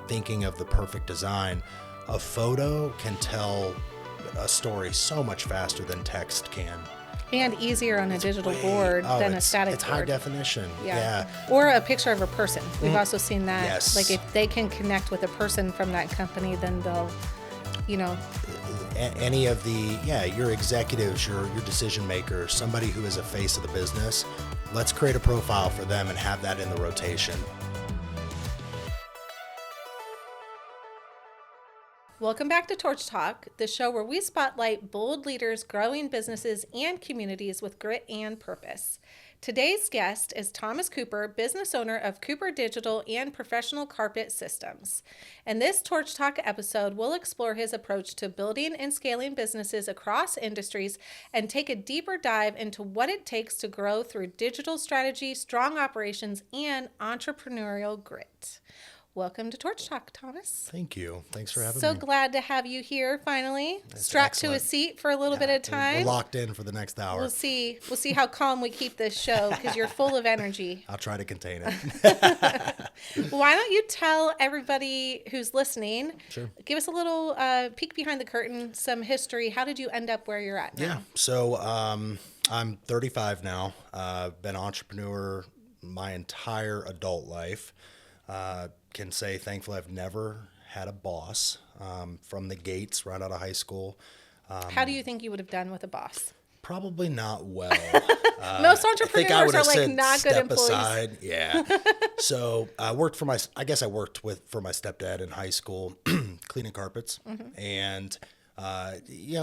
thinking of the perfect design, a photo can tell a story so much faster than text can. And easier on a digital board than a static it's board. high definition. Yeah. Or a picture of a person. We've also seen that. Yes. Like if they can connect with a person from that company, then they'll, Any of your executives, your decision makers, somebody who is a face of the business, let's create a profile for them and have that in the rotation. Welcome back to Torch Talk, the show where we spotlight bold leaders growing businesses and communities with grit and purpose. Today's guest is Thomas Cooper, business owner of Cooper Digital and Professional Carpet Systems. In this Torch Talk episode, we'll explore his approach to building and scaling businesses across industries and take a deeper dive into what it takes to grow through digital strategy, strong operations, and entrepreneurial grit. Welcome to Torch Talk, Thomas. Thank you. Thanks for having me. So glad to have you here finally. That's Strapped excellent. to a seat for a little bit of time. We're locked in for the next hour. We'll see how calm we keep this show because you're full of energy. I'll try to contain it. Why don't you tell everybody who's listening, Sure. Give us a little peek behind the curtain, some history. How did you end up where you're at now? Yeah. So I'm 35 now. Been an entrepreneur my entire adult life. Can say thankfully I've never had a boss from the gates right out of high school. How do you think you would have done with a boss? Probably not well. Most I think I entrepreneurs would are have like said not good step employees. aside. Yeah. So I worked for my stepdad in high school, cleaning carpets. Mm-hmm. And,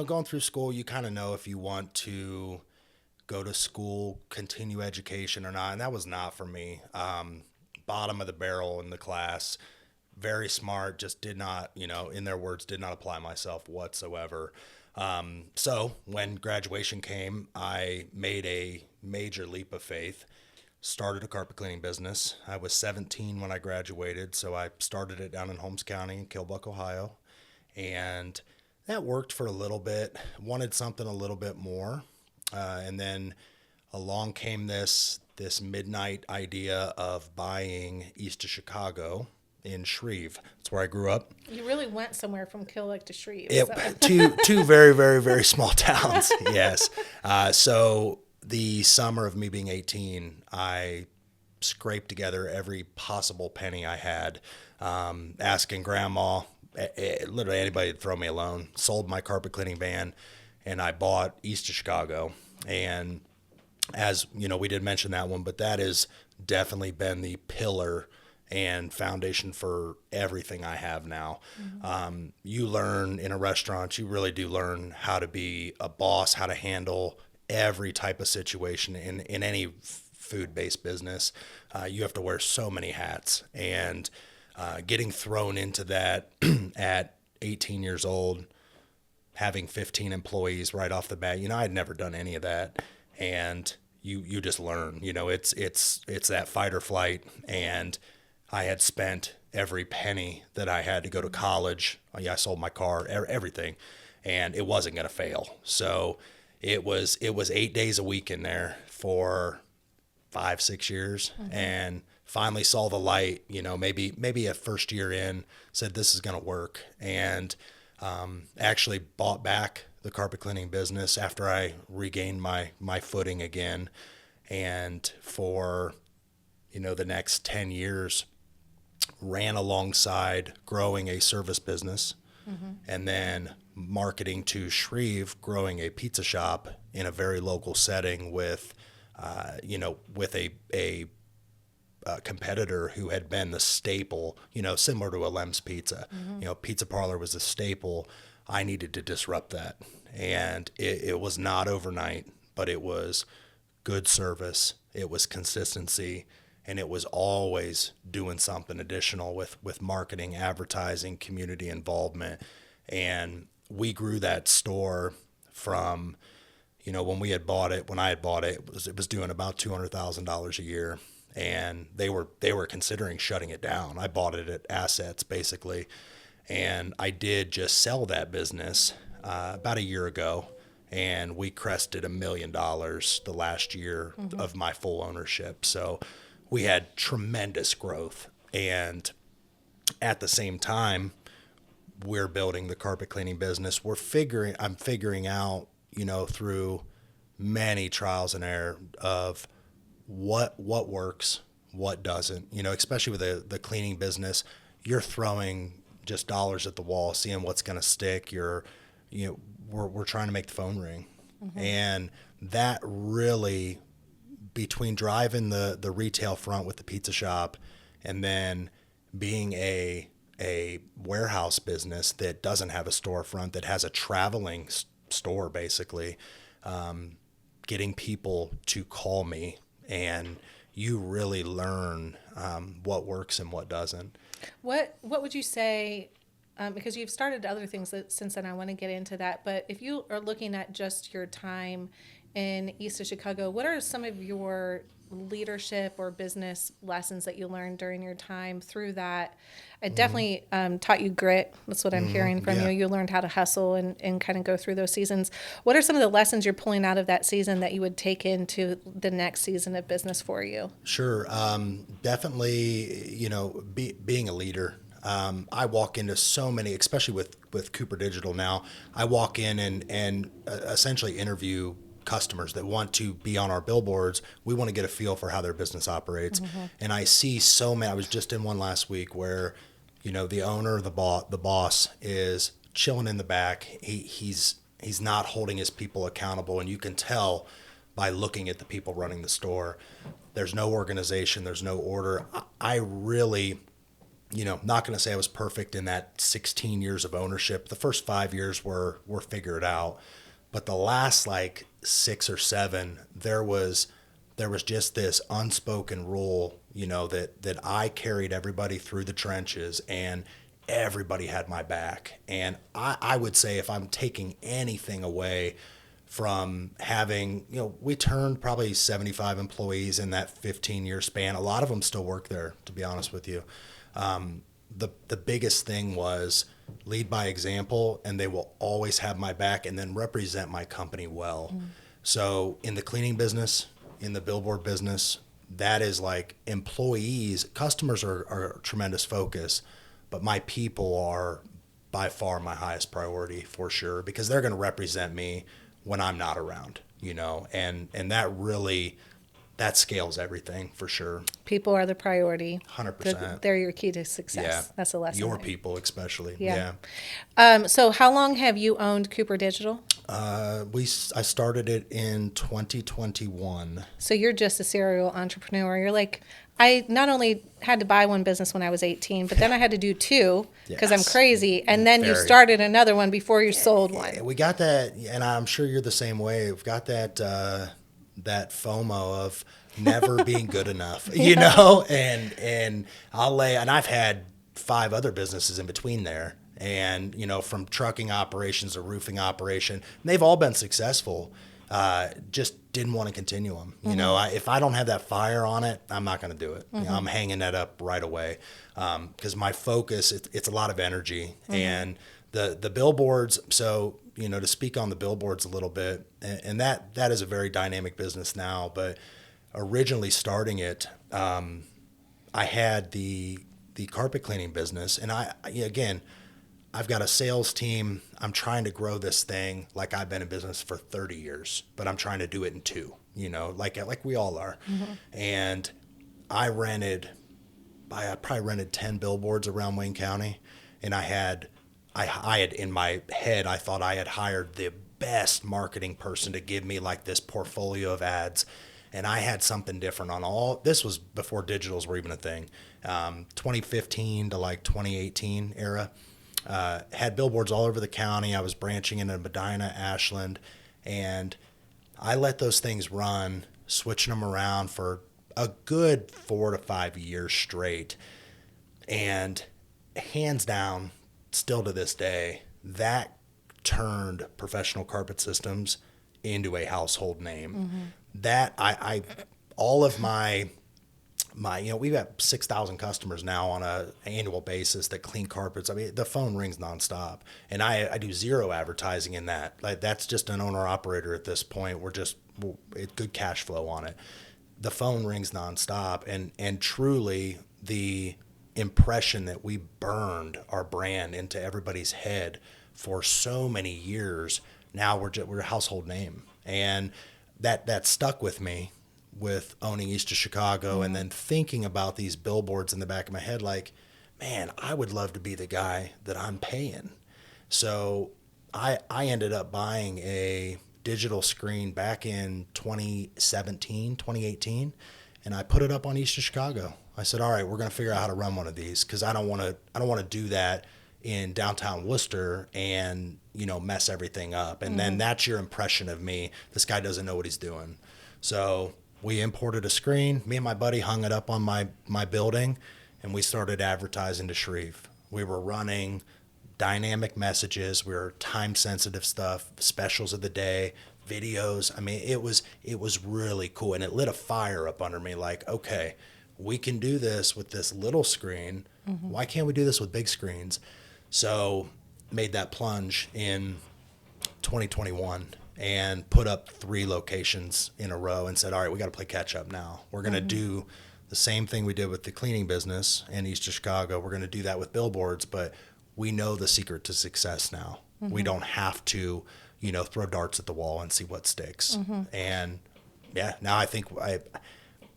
going through school, you kind of know if you want to go to school, continue education or not. And that was not for me. Bottom of the barrel in the class, very smart, just did not, in their words, did not apply myself whatsoever. So when graduation came, I made a major leap of faith, started a carpet cleaning business. I was 17 when I graduated, so I started it down in Holmes County in Killbuck, Ohio. And that worked for a little bit, wanted something a little bit more. And then along came this midnight idea of buying east of Chicago in Shreve. That's where I grew up. You really went somewhere from Killbuck to Shreve. Two very, very, very small towns. Yes. So the summer of me being 18, I scraped together every possible penny I had, asking grandma, literally anybody to throw me a loan, sold my carpet cleaning van, and I bought east of Chicago. And as we did mention that one, but that has definitely been the pillar and foundation for everything I have now. Mm-hmm. You learn in a restaurant, you really do learn how to be a boss, how to handle every type of situation in any food-based business. You have to wear so many hats, and getting thrown into that at 18 years old, having 15 employees right off the bat, I had never done any of that. And you just learn, it's that fight or flight. And I had spent every penny that I had to go to college. I sold my car, everything, and it wasn't going to fail. So it was 8 days a week in there for 5-6 years. Mm-hmm. And finally saw the light, maybe a first year in, said this is going to work. And actually bought back the carpet cleaning business after I regained my footing again. And for, the next 10 years, ran alongside growing a service business, mm-hmm. and then marketing to Shreve, growing a pizza shop in a very local setting with a competitor who had been the staple, similar to a Lem's Pizza. Mm-hmm. Pizza parlor was a staple. I needed to disrupt that. And it was not overnight, but it was good service. It was consistency. And it was always doing something additional with marketing, advertising, community involvement. And we grew that store from, when I had bought it, it was doing about $200,000 a year. And they were considering shutting it down. I bought it at assets, basically. And I did just sell that business about a year ago, and we crested $1 million the last year, mm-hmm. of my full ownership. So we had tremendous growth. And At the same time, we're building the carpet cleaning business. I'm figuring out, through many trials and error of what works, what doesn't, especially with the cleaning business. You're throwing just dollars at the wall, seeing what's going to stick. We're trying to make the phone ring. And that really, between driving the retail front with the pizza shop and then being a warehouse business that doesn't have a storefront, that has a traveling store, basically, getting people to call me, and you really learn what works and what doesn't. What would you say? Because you've started other things since then, I want to get into that. But if you are looking at just your time in east of Chicago, what are some of your leadership or business lessons that you learned during your time through that? It definitely taught you grit. That's what I'm hearing from you. You learned how to hustle and kind of go through those seasons. What are some of the lessons you're pulling out of that season that you would take into the next season of business for you? Sure. Definitely, being a leader. I walk into so many, especially with Cooper Digital now, I walk in and essentially interview customers that want to be on our billboards. We want to get a feel for how their business operates. And I see so many. I was just in one last week where, the owner, the boss is chilling in the back. He's not holding his people accountable. And you can tell by looking at the people running the store, there's no organization, there's no order. I really, not going to say I was perfect in that 16 years of ownership. The first 5 years were figured out. But the last like 6 or 7, there was just this unspoken rule, that I carried everybody through the trenches and everybody had my back. And I would say, if I'm taking anything away from having, we turned probably 75 employees in that 15-year span. A lot of them still work there, to be honest with you. The biggest thing was lead by example, and they will always have my back, and then represent my company well. So in the cleaning business, in the billboard business, that is like employees, customers are a tremendous focus, but my people are by far my highest priority, for sure, because they're going to represent me when I'm not around, and that scales everything, for sure. People are the priority. 100%. They're your key to success. Yeah. That's a lesson. Your people, especially. Yeah. So how long have you owned Cooper Digital? I started it in 2021. So you're just a serial entrepreneur. You're like, I not only had to buy one business when I was 18, but then I had to do 2 because I'm crazy. And then you started another one before you sold one. We got that, and I'm sure you're the same way. We've got that that FOMO of never being good enough, and I've had 5 other businesses in between there. And, from trucking operations to roofing operation, and they've all been successful. Just didn't want to continue them. If I don't have that fire on it, I'm not going to do it. I'm hanging that up right away. Because my focus, it's a lot of energy, and the billboards. So, to speak on the billboards a little bit, and that is a very dynamic business now, but originally starting it, I had the carpet cleaning business, and I've got a sales team. I'm trying to grow this thing like I've been in business for 30 years, but I'm trying to do it in 2, like we all are. And I probably rented 10 billboards around Wayne County, and I had in my head, I thought I had hired the best marketing person to give me like this portfolio of ads. And I had something different on all. This was before digitals were even a thing. 2015 to like 2018 era. Had billboards all over the county. I was branching into Medina, Ashland, and I let those things run, switching them around for a good 4 to 5 years straight. And hands down, still to this day, that turned Professional Carpet Systems into a household name. That I all of my we've got 6,000 customers now on an annual basis that clean carpets. I mean, the phone rings nonstop, and I do zero advertising in that. Like, that's just an owner operator at this point. We're good cash flow on it. The phone rings nonstop, and truly the impression that we burned our brand into everybody's head for so many years, now we're a household name. And that stuck with me with owning East of Chicago, and then thinking about these billboards in the back of my head, like, man, I would love to be the guy that I'm paying. So I ended up buying a digital screen back in 2017, 2018, and I put it up on East of Chicago. I said, all right, we're going to figure out how to run one of these, because I don't want to do that in downtown Worcester and, mess everything up. And then that's your impression of me. This guy doesn't know what he's doing. So we imported a screen. Me and my buddy hung it up on my building, and we started advertising to Shreve. We were running dynamic messages. We were time-sensitive stuff, specials of the day, videos. I mean, it was really cool, and it lit a fire up under me. Like, okay, we can do this with this little screen. Why can't we do this with big screens? So made that plunge in 2021 and put up 3 locations in a row and said, all right, we got to play catch up now. We're going to do the same thing we did with the cleaning business in East of Chicago. We're going to do that with billboards, but we know the secret to success now. We don't have to, throw darts at the wall and see what sticks. And yeah, now I think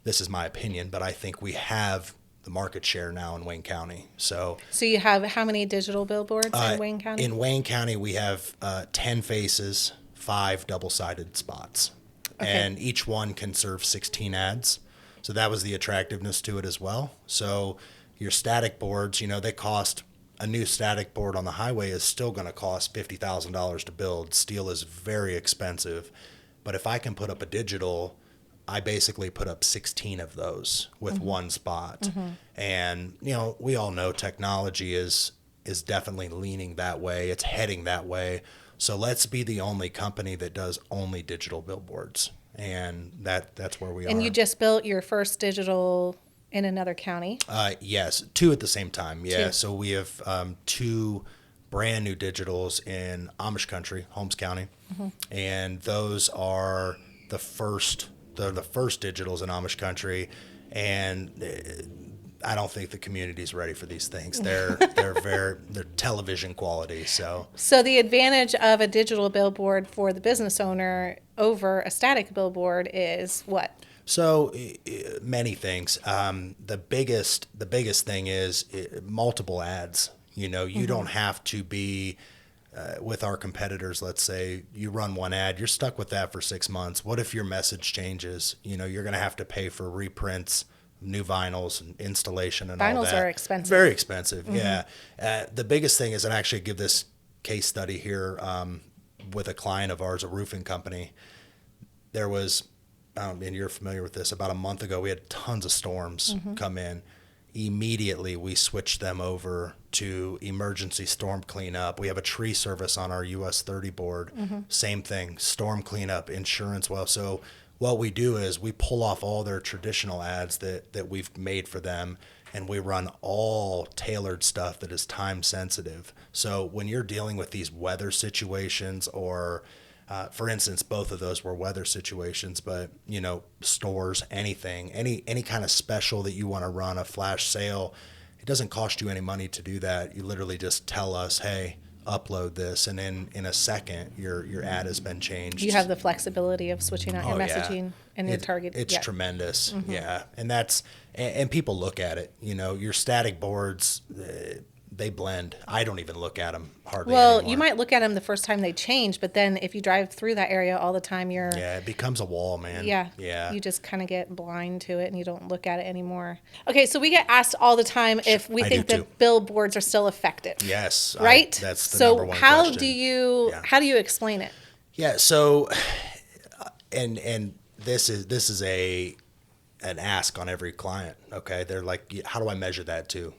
this is my opinion, but I think we have the market share now in Wayne County. So you have how many digital billboards in Wayne County? In Wayne County, we have 10 faces, 5 double-sided spots. Okay. And each one can serve 16 ads. So that was the attractiveness to it as well. So your static boards, they cost, a new static board on the highway is still going to cost $50,000 to build. Steel is very expensive. But if I can put up a digital, I basically put up 16 of those with one spot. And, we all know technology is definitely leaning that way. It's heading that way. So let's be the only company that does only digital billboards. And that's where we are. And you just built your first digital in another county? Yes, 2 at the same time. Yeah, 2. So we have 2 brand new digitals in Amish country, Holmes County. And those are the first digitals in Amish country. And I don't think the community's ready for these things. They're television quality. So the advantage of a digital billboard for the business owner over a static billboard is what? So many things. The biggest thing is multiple ads. You don't have to be with our competitors. Let's say you run one ad, you're stuck with that for 6 months. What if your message changes? You're going to have to pay for reprints, new vinyls, and installation, and all that. Vinyls are expensive. Very expensive. Yeah. The biggest thing is, and I actually give this case study here with a client of ours, a roofing company. There was, and you're familiar with this, about a month ago, we had tons of storms come in. Immediately, we switched them over to emergency storm cleanup. We have a tree service on our US 30 board. Same thing, storm cleanup, insurance. Well, so what we do is we pull off all their traditional ads that we've made for them, and we run all tailored stuff that is time sensitive. So when you're dealing with these weather situations, or for instance, both of those were weather situations, but stores, anything, any kind of special that you want to run, a flash sale, it doesn't cost you any money to do that. You literally just tell us, hey, upload this, and in a second your ad has been changed. You have the flexibility of switching out your messaging and your target. It's tremendous. Yeah. And people look at it. Your static boards, they blend. I don't even look at them hardly anymore. You might look at them the first time they change, but then if you drive through that area all the time, it becomes a wall, man. Yeah. You just kind of get blind to it and you don't look at it anymore. Okay, so we get asked all the time if we think that billboards are still effective. Yes. Right? That's the number one question. How do you explain it? Yeah, so and this is an ask on every client. Okay, they're like, how do I measure that too?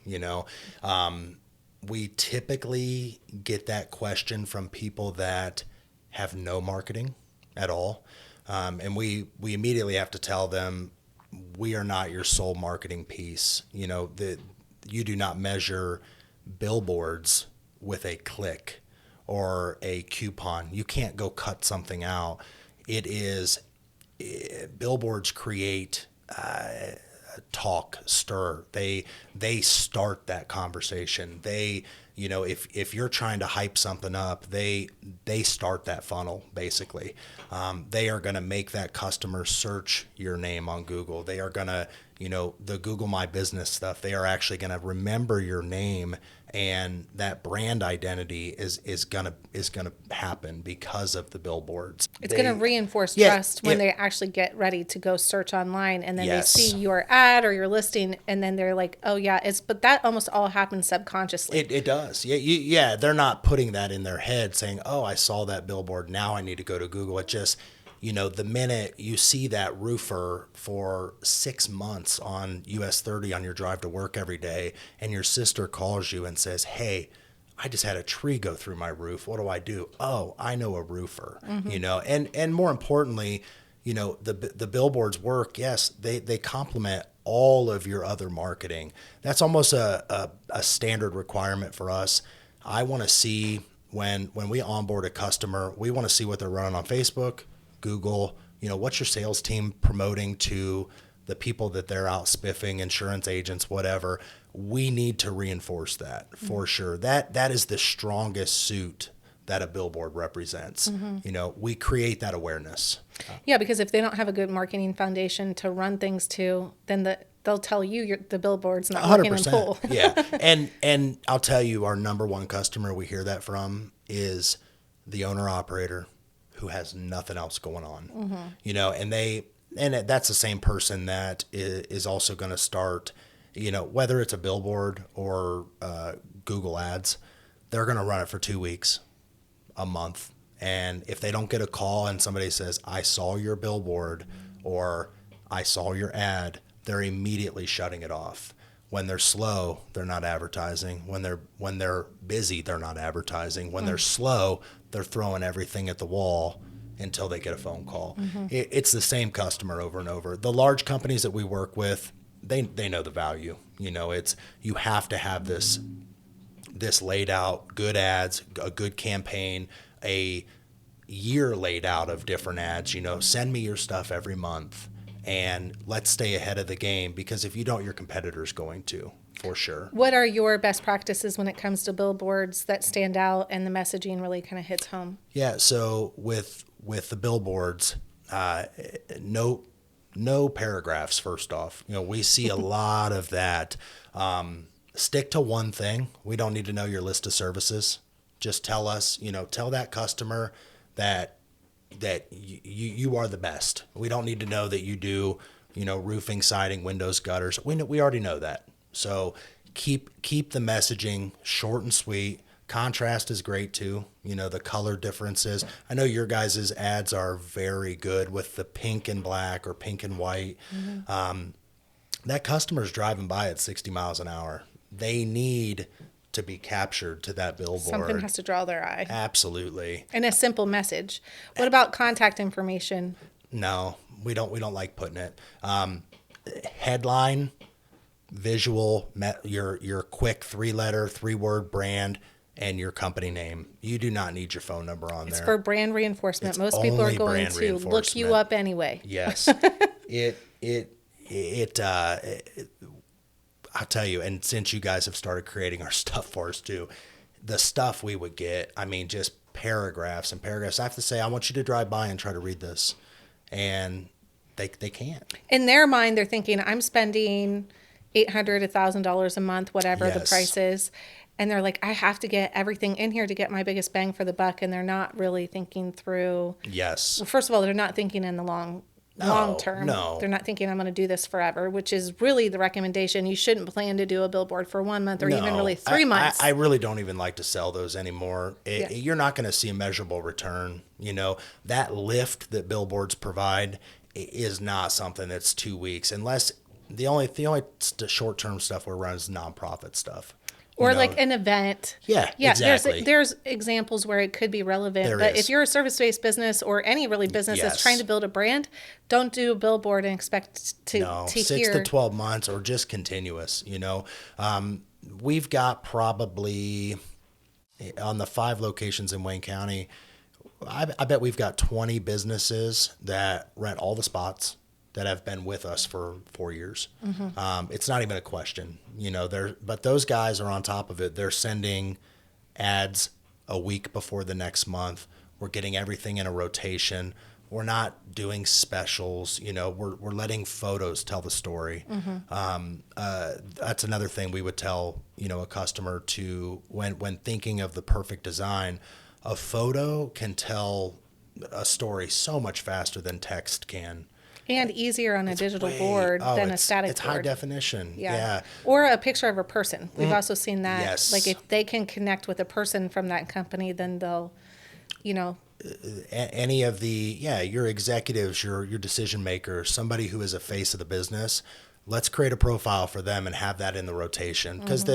We typically get that question from people that have no marketing at all. And we immediately have to tell them, we are not your sole marketing piece. You do not measure billboards with a click or a coupon. You can't go cut something out. Billboards create talk, stir. They start that conversation. They, if you're trying to hype something up, they start that funnel basically. They are going to make that customer search your name on Google. They are going to, the Google My Business stuff. They are actually going to remember your name, and that brand identity is gonna happen because of the billboards. It's going to reinforce trust when they actually get ready to go search online, and then they see your ad or your listing, and then they're like, "Oh yeah, but that almost all happens subconsciously." It does. Yeah. They're not putting that in their head, saying, "Oh, I saw that billboard. Now I need to go to Google." It just, the minute you see that roofer for 6 months on US 30 on your drive to work every day, and your sister calls you and says, "Hey, I just had a tree go through my roof. What do I do?" "Oh, I know a roofer." And more importantly, the billboards work. Yes, they complement all of your other marketing. That's almost a standard requirement for us. I want to see when we onboard a customer, we want to see what they're running on Facebook, Google, what's your sales team promoting to the people that they're out spiffing, insurance agents, whatever. We need to reinforce that for sure. That is the strongest suit that a billboard represents. We create that awareness. Yeah, because if they don't have a good marketing foundation to run things to, then they'll tell you the billboard's not working in full. Yeah, and I'll tell you, our number one customer we hear that from is the owner operator who has nothing else going on. And that's the same person that is also going to start, whether it's a billboard or Google ads, they're going to run it for 2 weeks, a month. And if they don't get a call and somebody says, "I saw your billboard," or "I saw your ad," they're immediately shutting it off. When they're slow, they're not advertising. When they're busy, they're not advertising. When they're slow, they're throwing everything at the wall until they get a phone call. It's the same customer over and over. The large companies that we work with, they know the value. It's, you have to have this laid out, good ads, a good campaign, a year laid out of different ads. Send me your stuff every month, and let's stay ahead of the game, because if you don't, your competitor's going to, for sure. What are your best practices when it comes to billboards that stand out and the messaging really kind of hits home? Yeah, so with the billboards, no paragraphs, first off. We see a lot of that. Stick to one thing. We don't need to know your list of services. Just tell us, tell that customer that you are the best. We don't need to know that you do, roofing, siding, windows, gutters. We already know that. So keep the messaging short and sweet. Contrast is great too. The color differences. I know your guys' ads are very good with the pink and black or pink and white. That customer's driving by at 60 miles an hour. They need to be captured to that billboard. Something has to draw their eye. Absolutely. And a simple message. What about contact information? No, we don't like putting it. Headline, visual, your quick 3-letter, 3-word brand, and your company name. You do not need your phone number on there. It's for brand reinforcement. It's Most people are only going brand to look you up anyway. Yes. I'll tell you, and since you guys have started creating our stuff for us too, the stuff we would get, just paragraphs and paragraphs. I have to say, I want you to drive by and try to read this. And they can't. In their mind, they're thinking, I'm spending $800, $1,000 a month, whatever the price is. And they're like, I have to get everything in here to get my biggest bang for the buck. And they're not really thinking through. Yes. Well, first of all, they're not thinking in the long term. No. They're not thinking I'm going to do this forever, which is really the recommendation. You shouldn't plan to do a billboard for 1 month or even really 3 months. I really don't even like to sell those anymore. You're not going to see a measurable return. That lift that billboards provide is not something that's 2 weeks, unless the only short-term stuff we're running is nonprofit stuff. Or like an event. Yeah, exactly. There's examples where it could be relevant. If you're a service-based business or any really business that's trying to build a brand, don't do a billboard and expect to hear. 6 to 12 months or just continuous, We've got probably, on the 5 locations in Wayne County, I bet we've got 20 businesses that rent all the spots. that have been with us for 4 years. It's not even a question, but those guys are on top of it. They're sending ads a week before the next month. We're getting everything in a rotation. We're not doing specials. We're letting photos tell the story. That's another thing we would tell, a customer to when thinking of the perfect design. A photo can tell a story so much faster than text can. And easier on a digital board than a static board. It's high definition. Yeah. Or a picture of a person. We've also seen that. Yes. Like if they can connect with a person from that company, then they'll, any of your executives, your decision makers, somebody who is a face of the business, let's create a profile for them and have that in the rotation. Because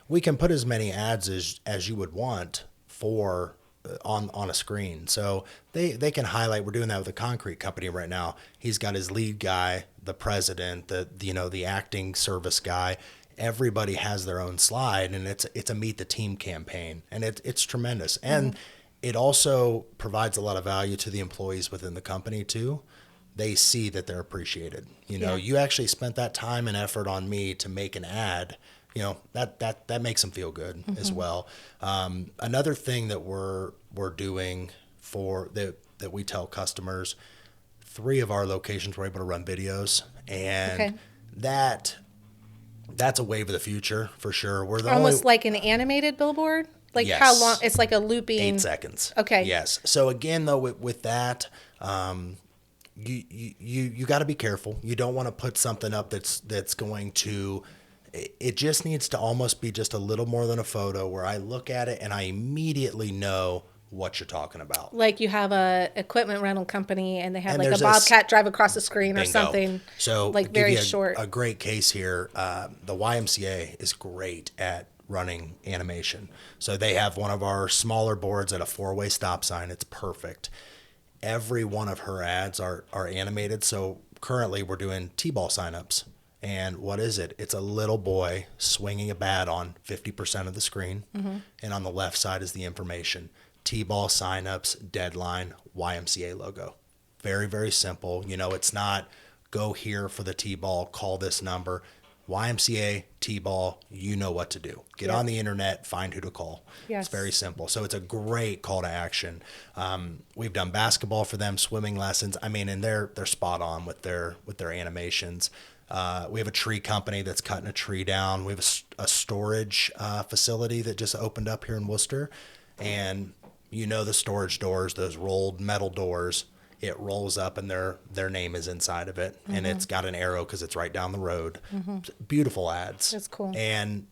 we can put as many ads as you would want for on a screen. So they can highlight. We're doing that with a concrete company right now. He's got his lead guy, the president, the acting service guy. Everybody has their own slide, and it's a meet the team campaign, and it's tremendous. And it also provides a lot of value to the employees within the company too. They see that they're appreciated. You actually spent that time and effort on me to make an ad. That makes them feel good as well. Another thing that we're doing for that we tell customers, 3 of our locations were able to run videos, and that's a wave of the future for sure. We're almost like an animated billboard. Like yes. How long? It's like a looping. 8 seconds. Okay. Yes. So again, though, with that, you got to be careful. You don't want to put something up that's going to. It just needs to almost be just a little more than a photo where I look at it and I immediately know what you're talking about. Like you have a equipment rental company and they have like a Bobcat drive across the screen or something. So like very short. A great case here. The YMCA is great at running animation. So they have one of our smaller boards at a 4-way stop sign. It's perfect. Every one of her ads are animated. So currently we're doing T-ball signups. And what is it? It's a little boy swinging a bat on 50% of the screen. And on the left side is the information. T-ball signups, deadline, YMCA logo. Very, very simple. It's not go here for the T-ball, call this number. YMCA, T-ball, you know what to do. Get on the internet, find who to call. Yes. It's very simple. So it's a great call to action. We've done basketball for them, swimming lessons. I mean, and they're spot on with their animations. We have a tree company that's cutting a tree down. We have a storage facility that just opened up here in Worcester. And the storage doors, those rolled metal doors, it rolls up and their name is inside of it. And it's got an arrow because it's right down the road. Beautiful ads. That's cool. And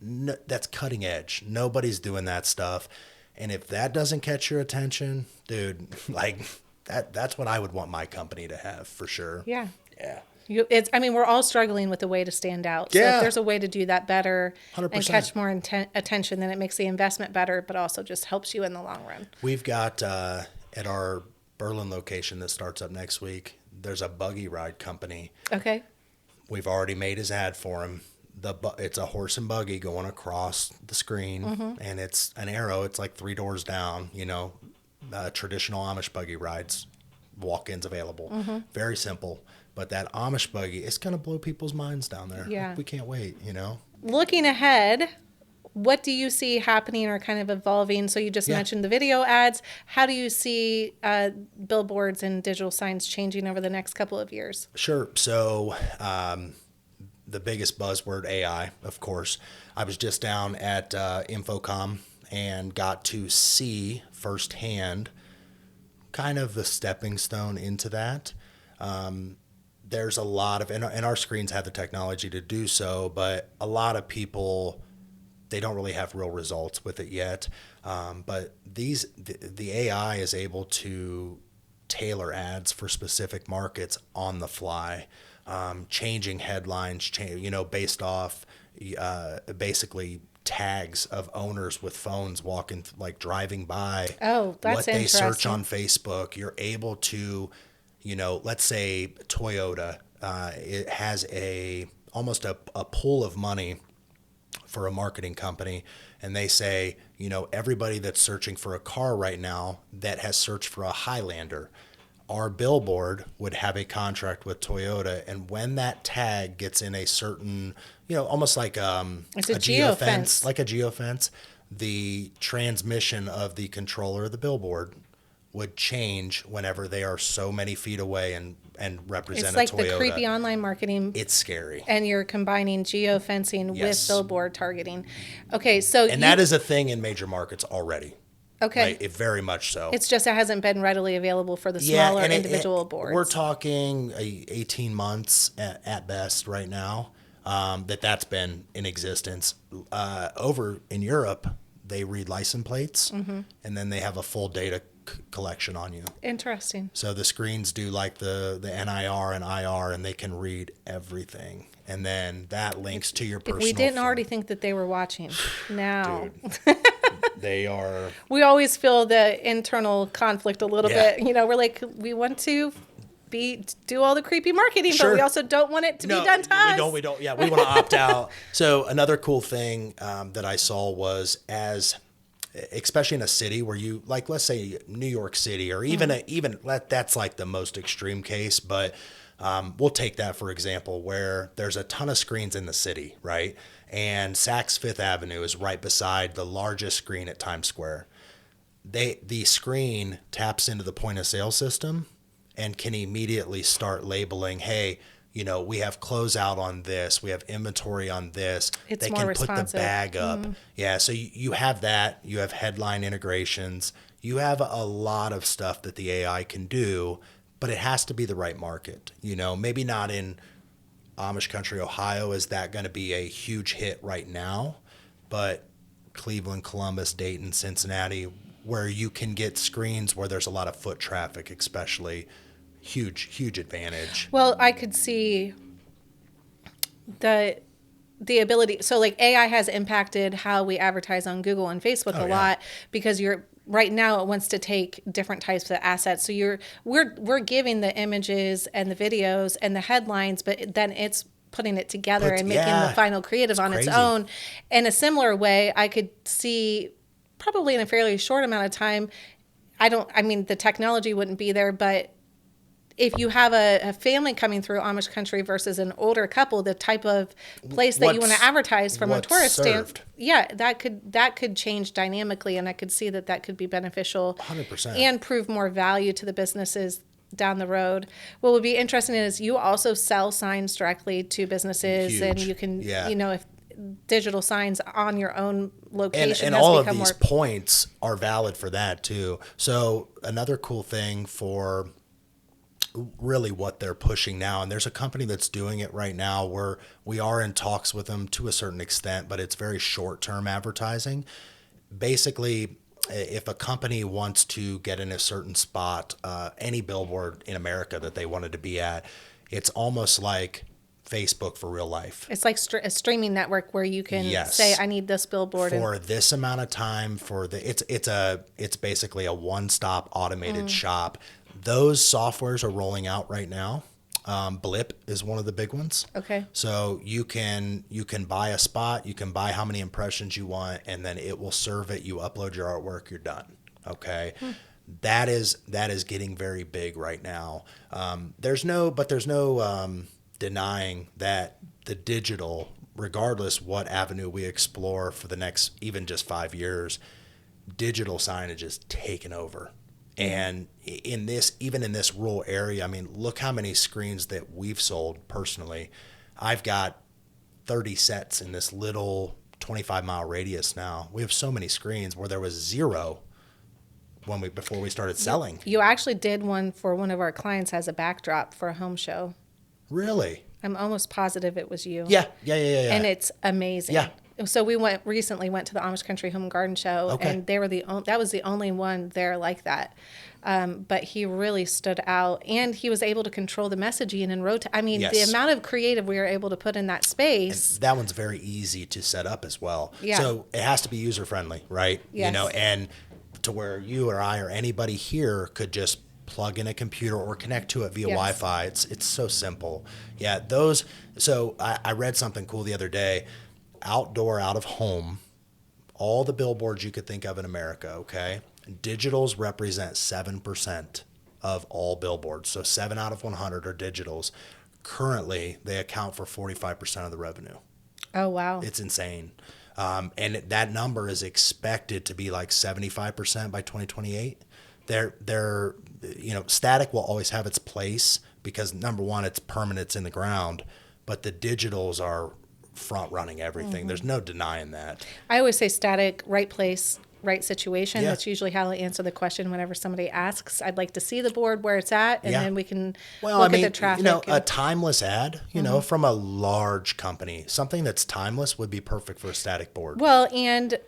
that's cutting edge. Nobody's doing that stuff. And if that doesn't catch your attention, dude, like that's what I would want my company to have for sure. Yeah. Yeah. We're all struggling with a way to stand out. So if there's a way to do that better 100%. and catch more attention, then it makes the investment better, but also just helps you in the long run. We've got at our Berlin location that starts up next week, there's a buggy ride company. Okay. We've already made his ad for him. It's a horse and buggy going across the screen, and it's an arrow. It's like 3 doors down, traditional Amish buggy rides, walk-ins available. Very simple. But that Amish buggy, it's going to blow people's minds down there. Yeah. We can't wait, Looking ahead, what do you see happening or kind of evolving? So you just mentioned the video ads. How do you see billboards and digital signs changing over the next couple of years? Sure. So the biggest buzzword, AI, of course. I was just down at Infocom and got to see firsthand kind of the stepping stone into that. There's a lot of, and our screens have the technology to do so, but a lot of people, they don't really have real results with it yet. But the AI is able to tailor ads for specific markets on the fly, changing headlines, based off basically tags of owners with phones walking, like driving by. Oh, that's what they interesting. search on Facebook. You're able to, let's say Toyota, it has almost a pool of money for a marketing company, and they say, everybody that's searching for a car right now that has searched for a Highlander, our billboard would have a contract with Toyota, and when that tag gets in a certain, almost like It's a geofence. like a geofence, the transmission of the controller of the billboard would change whenever they are so many feet away and represent It's like a Toyota. the creepy online marketing. It's scary. And you're combining geofencing Yes. with billboard targeting. Okay, so And that is a thing in major markets already. okay. Right? It very much so. It's just it hasn't been readily available for the smaller and individual boards. We're talking 18 months at best right now that's been in existence. Over in Europe, they read license plates, and then they have a full data collection on you. Interesting. So the screens do like the NIR and IR, and they can read everything. And then that links to your personal If we didn't phone. already think that they were watching, now Dude, they are. we always feel the internal conflict a little Yeah. bit. We're like, we want to do all the creepy marketing, Sure. but we also don't want it to be done to us. We don't. Yeah, we want to opt out. So another cool thing that I saw was especially in a city where you like, let's say New York City, or even that's like the most extreme case, but we'll take that for example, where there's a ton of screens in the city, right? And Saks Fifth Avenue is right beside the largest screen at Times Square. The screen taps into the point of sale system and can immediately start labeling, hey, we have closeout on this, we have inventory on this. It's they more can responsive. put the bag up. Yeah, so you have that. You have headline integrations. You have a lot of stuff that the AI can do, but it has to be the right market. Maybe not in Amish country, Ohio, is that going to be a huge hit right now, but Cleveland, Columbus, Dayton, Cincinnati, where you can get screens where there's a lot of foot traffic, especially, huge advantage. Well, I could see the ability. So like AI has impacted how we advertise on Google and Facebook a lot, because right now it wants to take different types of assets. So we're giving the images and the videos and the headlines, but then it's putting it together and making the final creative on its own. In a similar way, I could see probably in a fairly short amount of time, the technology wouldn't be there, but if you have a family coming through Amish country versus an older couple, the type of place that you want to advertise from a tourist standpoint, that could change dynamically, and I could see that could be beneficial 100%. and prove more value to the businesses down the road. What would be interesting is you also sell signs directly to businesses, and you can, if digital signs on your own location and has all of become these more points are valid for that too. So another cool thing for really what they're pushing now, and there's a company that's doing it right now where we are in talks with them to a certain extent, but it's very short-term advertising. Basically, if a company wants to get in a certain spot, any billboard in America that they wanted to be at, it's almost like Facebook for real life. It's like a streaming network where you can say, I need this billboard for this amount of time. It's basically a one-stop automated shop. Those softwares are rolling out right now. Blip is one of the big ones. Okay. So you can buy a spot, you can buy how many impressions you want, and then it will serve it. You upload your artwork, you're done. Okay. That is getting very big right now. There's no denying that the digital, regardless what avenue we explore for the next even just 5 years, digital signage is taken over. And even in this rural area, look how many screens that we've sold personally. I've got 30 sets in this little 25-mile radius now. We have so many screens where there was zero before we started selling. You actually did one for one of our clients as a backdrop for a home show. Really? I'm almost positive it was you. Yeah. And it's amazing. Yeah. So we recently went to the Amish Country Home and Garden Show, and they were that was the only one there like that. But he really stood out, and he was able to control the messaging and rotate. The amount of creative we were able to put in that space. And that one's very easy to set up as well. Yeah. So it has to be user friendly, right? Yes. And to where you or I or anybody here could just plug in a computer or connect to it via Wi-Fi. It's so simple. Yeah. So I read something cool the other day. Outdoor, out of home, all the billboards you could think of in America, okay? Digitals represent 7% of all billboards. So 7 out of 100 are digitals. Currently, they account for 45% of the revenue. Oh, wow. It's insane. And that number is expected to be like 75% by 2028. They're static will always have its place because number one, it's permanent, it's in the ground, but the digitals are front running everything. There's no denying that. I always say static, right place, right situation. Yeah. That's usually how I answer the question whenever somebody asks. I'd like to see the board where it's at, and then we can look at the traffic. A timeless ad, from a large company, something that's timeless would be perfect for a static board. Well, and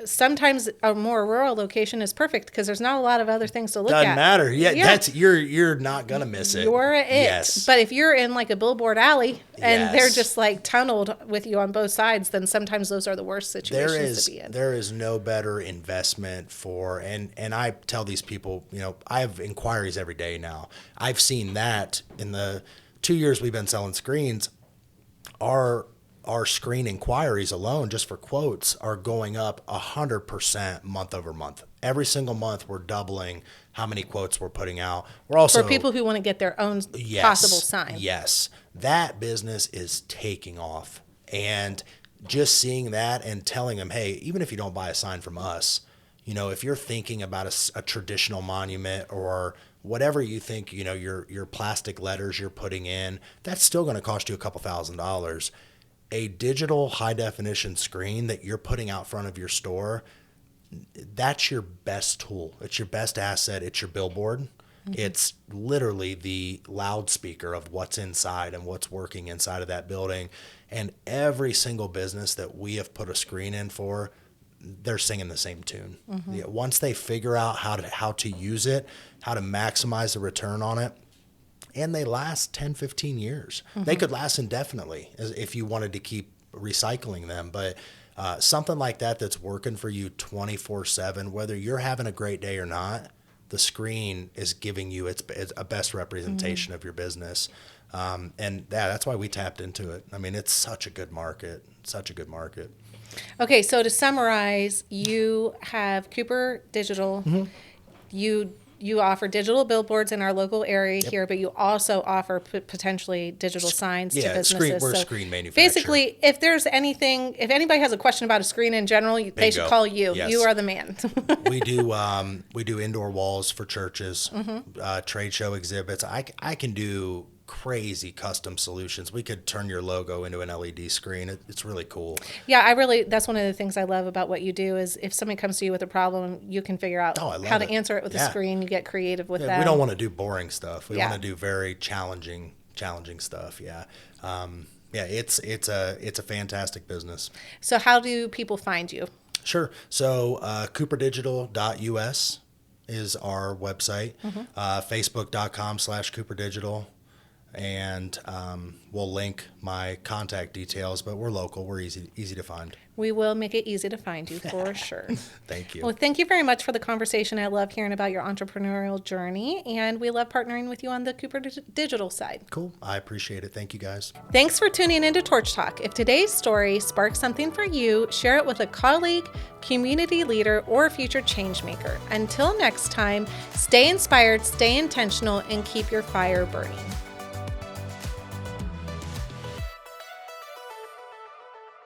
sometimes a more rural location is perfect because there's not a lot of other things to look at. Doesn't matter. Yeah, that's you're not gonna miss it. You're it. Yes. But if you're in like a billboard alley and Yes. they're just like tunneled with you on both sides, then sometimes those are the worst situations to be in. There is no better investment for, and I tell these people, I have inquiries every day now. I've seen that in the 2 years we've been selling screens, our screen inquiries alone, just for quotes, are going up 100% month over month. Every single month, we're doubling how many quotes we're putting out. We're also for people who want to get their own possible sign. Yes, that business is taking off, and just seeing that and telling them, hey, even if you don't buy a sign from us, if you're thinking about a traditional monument or whatever you think, your plastic letters you're putting in, that's still going to cost you a couple $1,000s. A digital high definition screen that you're putting out front of your store, that's your best tool. It's your best asset. It's your billboard. Mm-hmm. It's literally the loudspeaker of what's inside and what's working inside of that building. And every single business that we have put a screen in for, they're singing the same tune. Mm-hmm. Yeah, once they figure out how to use it, how to maximize the return on it, and they last 10, 15 years. Mm-hmm. They could last indefinitely if you wanted to keep recycling them. But something like that that's working for you 24/7, whether you're having a great day or not, the screen is giving you it's a best representation of your business. And that's why we tapped into it. I mean, it's such a good market, Okay, so to summarize, you have Cooper Digital. Mm-hmm. You offer digital billboards in our local area here, but you also offer potentially digital signs to businesses. We're a screen manufacturer. Basically, if anybody has a question about a screen in general, they should call you. Yes. You are the man. We do indoor walls for churches, trade show exhibits. I can do crazy custom solutions. We could turn your logo into an LED screen. It's really cool. Yeah, that's one of the things I love about what you do is if somebody comes to you with a problem, you can figure out how to answer it with a screen. You get creative with that. We don't want to do boring stuff. We want to do very challenging stuff. Yeah. It's a fantastic business. So how do people find you? Sure. So cooperdigital.us is our website. Mm-hmm. Facebook.com/cooperdigital. And we'll link my contact details, but we're local. We're easy to find. We will make it easy to find you for sure. Thank you. Well, thank you very much for the conversation. I love hearing about your entrepreneurial journey, and we love partnering with you on the Cooper Digital side. Cool. I appreciate it. Thank you, guys. Thanks for tuning into Torch Talk. If today's story sparks something for you, share it with a colleague, community leader, or future change maker. Until next time, stay inspired, stay intentional, and keep your fire burning.